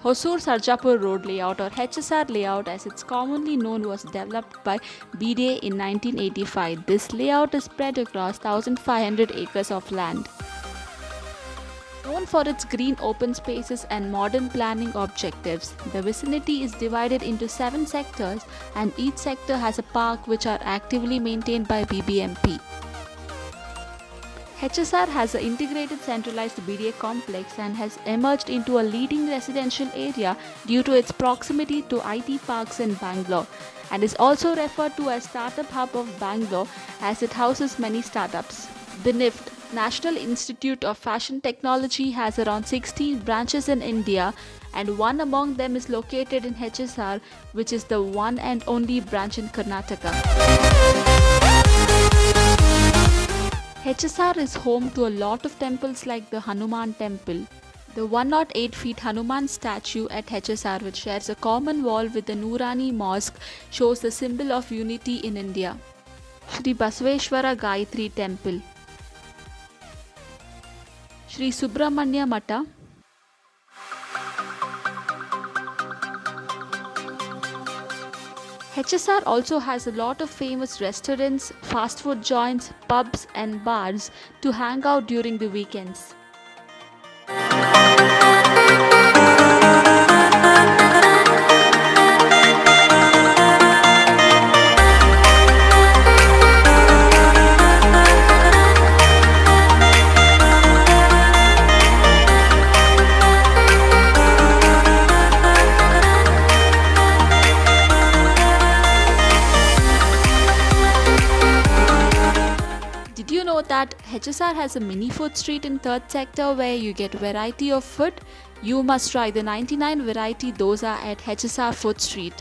Hosur Sarjapur Road Layout, or HSR Layout as it's commonly known, was developed by BDA in 1985. This layout is spread across 1,500 acres of land. Known for its green open spaces and modern planning objectives, the vicinity is divided into 7 sectors, and each sector has a park which are actively maintained by BBMP. HSR has an integrated centralized BDA complex and has emerged into a leading residential area due to its proximity to IT parks in Bangalore, and is also referred to as Startup Hub of Bangalore as it houses many startups. The NIFT, National Institute of Fashion Technology, has around 16 branches in India, and one among them is located in HSR, which is the one and only branch in Karnataka. HSR is home to a lot of temples like the Hanuman Temple. The 108 feet Hanuman statue at HSR, which shares a common wall with the Noorani Mosque, shows the symbol of unity in India. Shri Basaveshwara Gayatri Temple, Shri Subramanya Mata, HSR also has a lot of famous restaurants, fast food joints, pubs and bars to hang out during the weekends. Did you know that HSR has a mini food street in 3rd sector where you get variety of food? You must try the 99 variety dosa at HSR Food Street.